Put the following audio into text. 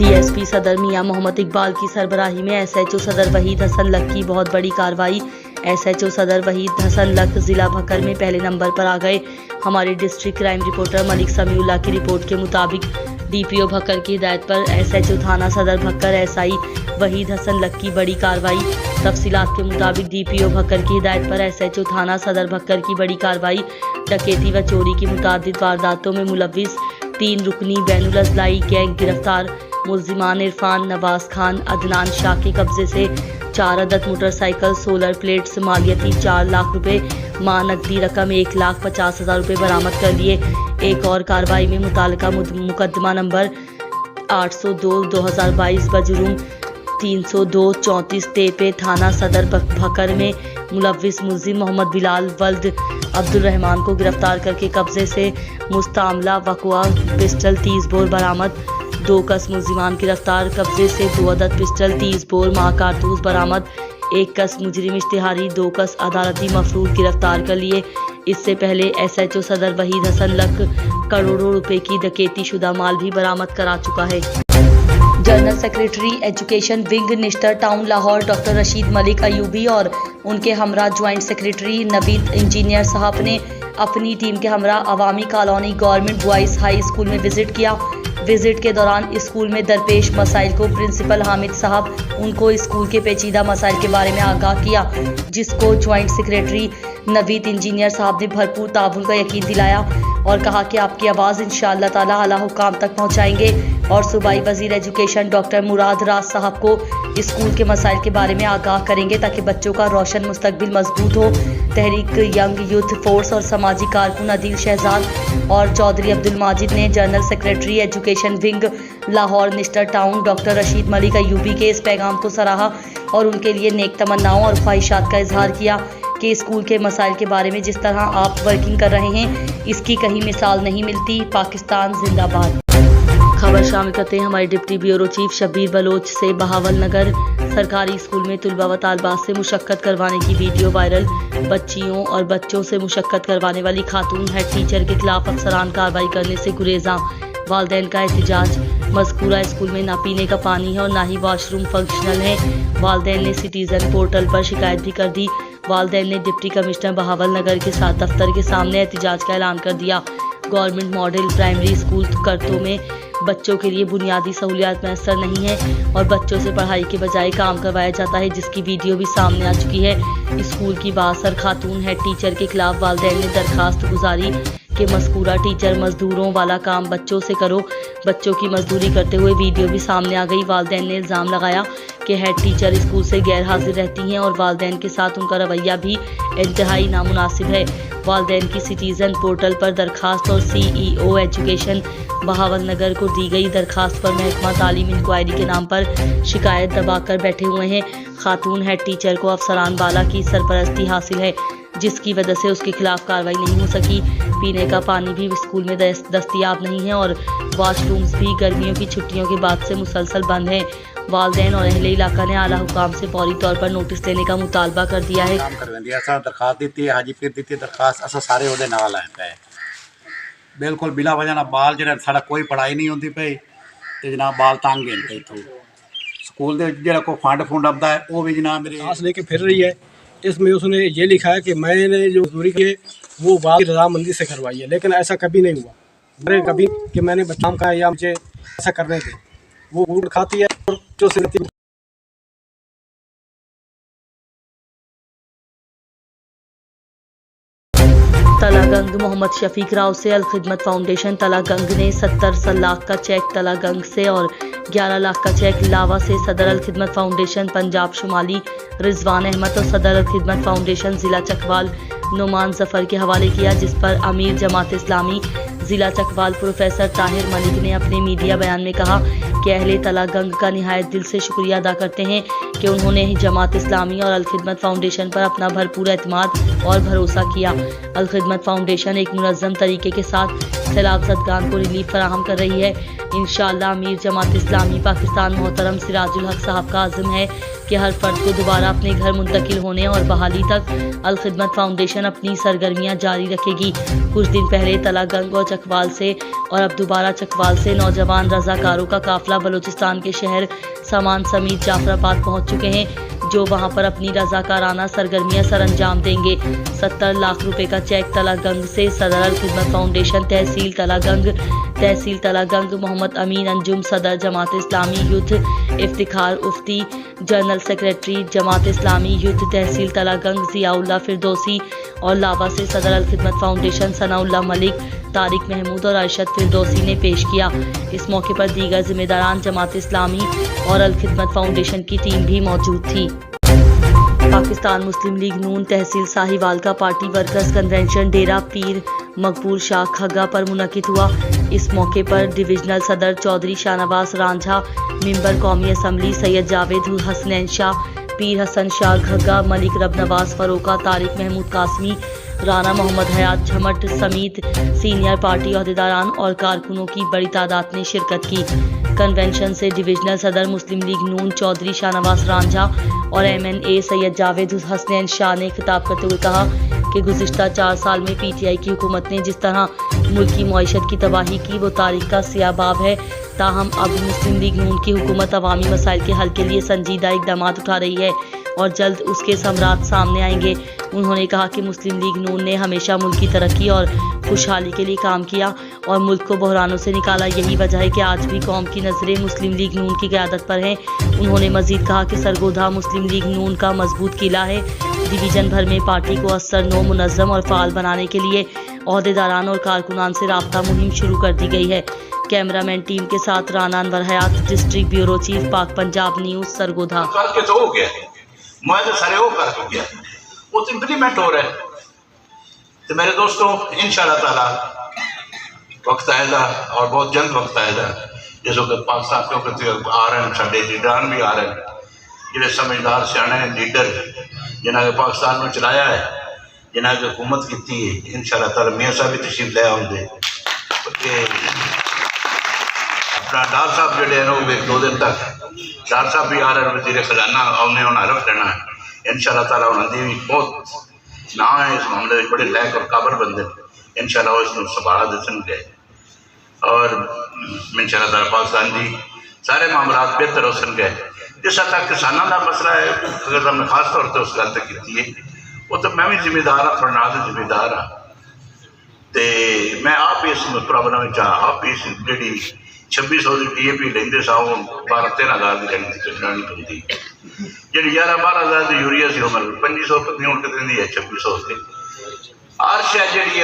DSP सदर मियां मोहम्मद इकबाल की सरबराही में SHO सदर वहीद हसन लक की बहुत बड़ी कार्रवाई। SHO सदर वहीद हसन लक जिला भक्कर में पहले नंबर पर आ गए। हमारे district crime reporter Malik Samiullah की रिपोर्ट के मुताबिक DPO भक्कर की हिदायत पर SHO थाना सदर भक्कर SI वहीद हसन लक की बड़ी कार्रवाई। तफसीलात के मुताबिक DPO भक्कर की हिदायत पर SHO थाना सदर भक्कर की बड़ी कार्रवाई। डकैती व चोरी की मुतादिद वारदातों में मुलव्विस 3 रुकनी बैनुल अज़लाई गैंग गिरफ्तार। मुल्जिमान इरफान, नवाज खान, अदनान शाह के कब्जे से 4 अदद मोटरसाइकिल, सोलर प्लेट्स, मालियती 4 लाख रुपए, मां नकदी रकम 1,50,000 रुपए बरामद कर लिए। एक और कार्रवाई में मुतालिका मुकदमा नंबर 802/2022 बजुर्म 302-34 तेपे थाना सदर भक्कर में मुलव्विस मुल्जिम मोहम्मद बिलाल वल्द अब्दुल रहमान को गिरफ्तार करके कब्जे से मुस्तामला वकवा पिस्टल 30 बोर बरामद। 2 कस मुल्जिमान गिरफ्तार, कब्जे से 2 अदद पिस्टल 30 बोर मां कारतूस बरामद। 1 कस मुजरिम इश्तिहारी, 2 कस अदालती मफरूद गिरफ्तार कर लिए। इससे पहले SHO सदर वहीद हसन लक करोड़ों रुपए की डकैती शुदा माल भी बरामद करा चुका है। General secretary education wing Nishtar town Lahore doctor Rashid Malik Ayubi और उनके हमरा ज्वाइंट सेक्रेटरी नवीद इंजीनियर साहब ने अपनी टीम के हमरा अवामी colony government boys high school में विजिट किया। विजिट के दौरान स्कूल में दरपेश मसाइल को प्रिंसिपल हामिद साहब उनको स्कूल के पेचीदा मसाइल के बारे में आगाह किया, जिसको ज्वाइंट सेक्रेटरी नवीद इंजीनियर साहब ने भरपूर ताउन का यकीन दिलाया और कहा कि आपकी आवाज़ इंशाअल्लाह ताला आला हुकाम तक पहुंचाएंगे और सूबाई वजीर एजुकेशन डॉक्टर मुराद राज साहब को स्कूल के मसाइल के बारे में आगाह करेंगे ताकि बच्चों का रोशन मुस्तकबिल मजबूत हो। तहरीक यंग यूथ फोर्स और समाजी कारकुन अदील शहजाद और चौधरी अब्दुल माजिद ने general secretary education wing Lahore Nishtar town doctor Rashid Malik Ayubi के इस पैगाम को सराहा और उनके लिए नेक तमन्नाओं और ख्वाहिशात का इजहार किया कि स्कूल के मसाइल के बारे में जिस तरह आप वर्किंग कर रहे हैं इसकी कहीं मिसाल नहीं मिलती। पाकिस्तान जिंदाबाद। खबर शामिल करते हैं हमारे deputy bureau chief Shabbir Baloch से। बहावल नगर सरकारी स्कूल में तुलबा व तालबात से मुशक्कत करवाने की वीडियो वायरल। बच्चियों और बच्चों से मुशक्कत करवाने वाली खातून हेड टीचर के खिलाफ अफसरान कार्रवाई करने से गुरेजा। वालदैन का एहतजाज। मज़कूरा स्कूल में ना पीने का पानी है और ना ही वॉशरूम फंक्शनल है। वालदैन ने सिटीजन पोर्टल पर शिकायत भी कर दी। वालदैन ने डिप्टी कमिश्नर बहावल नगर के साथ दफ्तर के सामने एहतजाज का ऐलान कर दिया। गवर्नमेंट मॉडल प्राइमरी स्कूल करतों में बच्चों के लिए बुनियादी सहूलियात मैसर नहीं है और बच्चों से पढ़ाई के बजाय काम करवाया जाता है, जिसकी वीडियो भी सामने आ चुकी है। स्कूल की बासर खातून हेड टीचर के खिलाफ वालदैन ने दरखास्त गुजारी कि मज़कूरा टीचर मजदूरों वाला काम बच्चों से करो। बच्चों की मजदूरी करते हुए वीडियो भी सामने आ गई। वालदैन ने इल्ज़ाम लगाया कि हेड टीचर स्कूल से गैर हाजिर रहती हैं और वालदैन के साथ उनका रवैया भी इंतहाई नामुनासिब है। वालदैन की सिटीज़न पोर्टल पर दरखास्त और CEO एजुकेशन बहावल नगर को दी गई दरखास्त पर महकमा तालीम इंक्वायरी के नाम पर शिकायत दबाकर बैठे हुए हैं। खातून हेड टीचर को अफसरान बाला की सरपरस्ती हासिल है, जिसकी वजह से उसके खिलाफ कार्रवाई नहीं हो सकी। पीने का पानी भी स्कूल में दस्तयाब नहीं है और वॉशरूम्स भी गर्मियों की छुट्टियों के बाद से मुसलसल बंद हैं। वालदैन और अहले इलाका ने आला हुकाम से फौरी तौर पर नोटिस लेने का मुतालबा कर दिया है। दरखास्त दी हाजी पीर दी दरखास्त अस सारे वो नाल आए पे बिल्कुल बिला वजह ना बाल जो साढ़ा कोई पढ़ाई नहीं होती पई तो जनाब बाल तंग हैं पे इतों स्कूल के जो कोई फंड फुंड आता है वो भी जनाब मेरी सांस लेके फिर रही है। इसमें उसने ये लिखा है कि मैंने जो मजदूरी की वो बाल रजामंदी से करवाई है, लेकिन ऐसा कभी नहीं हुआ। मेरे कभी कि मैंने बच्चों का या मुझे ऐसा करने थे, वो गुड़ खाती है और जो से तलागंग मोहम्मद शफीक राव से अलखिदमत फाउंडेशन तलागंग ने 70 लाख का चेक तलागंग से और 11 लाख का चेक लावा से सदर अलखिदमत फाउंडेशन पंजाब शुमाली रिजवान अहमद और सदर अलखिदमत फाउंडेशन ज़िला चकवाल नुमान जफर के हवाले किया, जिस पर अमीर जमात इस्लामी ज़िला चकवाल प्रोफेसर ताहिर मलिक ने अपने मीडिया बयान में कहा कि अहले तलागंग का निहायत दिल से शुक्रिया अदा करते हैं कि उन्होंने जमात इस्लामी और अलखिदमत फाउंडेशन पर अपना भरपूर एतमाद और भरोसा किया। अलखिदमत फाउंडेशन एक मुनज़्ज़म तरीके के साथ सैलाब ज़दगान को रिलीफ फराहम कर रही है। इंशाअल्लाह अमीर जमात इस्लामी पाकिस्तान मोहतरम सिराजुल हक साहब का आज़म है कि हर फर्द को दोबारा अपने घर मुंतकिल होने और बहाली तक अल खिदमत फाउंडेशन अपनी सरगर्मियां जारी रखेगी। कुछ दिन पहले तलागंग और चकवाल से और अब दोबारा चकवाल से नौजवान रजाकारों का काफिला बलूचिस्तान के शहर सामान समीत जाफराबाद पहुंच चुके हैं, जो वहां पर अपनी रजाकाराना सरगर्मियां सरअंजाम देंगे। 70 लाख रुपए का चेक तलागंग से सदर अल खिदमत फाउंडेशन तहसील तलागंग मोहम्मद अमीन अंजुम सदर जमात इस्लामी युद्ध इफ्तिखार उफ्ती जनरल सेक्रेटरी जमात इस्लामी युद्ध तहसील तलागंग जियाउल्लाह फिरदौसी और लावा से सदर अल खिदमत फाउंडेशन सनाउल्लाह मलिक तारिक महमूद और अरशद फिरदौसी ने पेश किया। इस मौके पर दीगर जिम्मेदारान जमात इस्लामी और अल खिदमत फाउंडेशन की टीम भी मौजूद थी। पाकिस्तान मुस्लिम लीग नून तहसील साहिवाल का पार्टी वर्कर्स कन्वेंशन डेरा पीर मकबूल शाह खग्गा पर मुनक्किद हुआ। इस मौके पर डिविजनल सदर चौधरी शाहनवाज रांझा, मेंबर कौमी असम्बली सैयद जावेद हसनैन शाह, पीर हसन शाह घग्गा, मलिक रब नवाज फरोका, तारिक महमूद कासमी, राना मोहम्मद हयात झमट समेत सीनियर पार्टी अहदेदारान और कारकुनों की बड़ी तादाद ने शिरकत की। कन्वेंशन से डिविजनल सदर मुस्लिम लीग नून चौधरी शाहनवाज रांझा और MNA सैयद जावेद हसनैन शाह ने खिताब करते हुए कहा कि गुज़िश्ता 4 साल में PTI की हुकूमत ने जिस तरह मुल्क की मईशत की तबाही की वो तारीख का सियाह बाब है। ताहम अब मुस्लिम लीग नून की हुकूमत अवामी मसाइल के हल के लिए संजीदा इकदाम उठा रही है और जल्द उसके समरात सामने आएंगे। उन्होंने कहा कि मुस्लिम लीग नून ने हमेशा मुल्क की तरक्की और खुशहाली के लिए काम किया और मुल्क को बहरानों से निकाला। यही वजह है कि आज भी कौम की नज़रें मुस्लिम लीग नून की क़यादत पर हैं। उन्होंने मजीद कहा कि सरगोधा मुस्लिम लीग नून का मजबूत किला है। डिवीज़न भर में पार्टी को असर नो मुनज़्ज़म और फ़ाल बनाने के लिए अहदेदारान और कारकुनान से राब्ता मुहिम शुरू कर दी गई है। कैमरामैन टीम के साथ राना अनवर हयात, डिस्ट्रिक्ट ब्यूरो चीफ, पाक पंजाब न्यूज़, सरगोधा। वो तो इम्प्लीमेंट हो रहा है। तो मेरे दोस्तों, इंशाअल्लाह ताला वक्त आएगा और बहुत जल्द वक्त आएगा जिस वक्त पाकिस्तान के वक्त आ रहे हैं, साढ़े लीडरान भी आ रहे हैं, जो समझदार सियाने लीडर जिन्हें पाकिस्तान में चलाया है, जिन्हें हुकूमत की है। इंशाअल्लाह ताला मियाँ साहब भी तशरीफ ले आएंगे। अपना डार साहब जोड़े हैं वो 1-2 दिन तक डार साहब भी आ रहे हैं, वज़ीर खजाना उन्हें उन्हें रख लेना है। इंशाअल्लाह ताला उन्होंने भी बहुत ना है इस मामले में, बड़े लैक और काबल बंदे इंशाअल्लाह इसमें संभाला दसन गए और इंशाअल्लाह ताला पाकिस्तान की सारे मामला बेहतर हो सन गए। जिस हद तक किसानों का मसला है, अगर हमने खास तौर पर उस गल की है, वो तो मैं भी जिम्मेदार हाँ, थोड़ा नाल जिम्मेदार हाँ। तो मैं आप इस प्रॉब्लम आप इस जी 2600 की DAP लेंदे सा 12-13 हज़ार की चलानी पड़ती, जी 11-12 हज़ार की यूरिया से 2500 पत्नी हूँ कितने दी है 2600 से। हर शह जी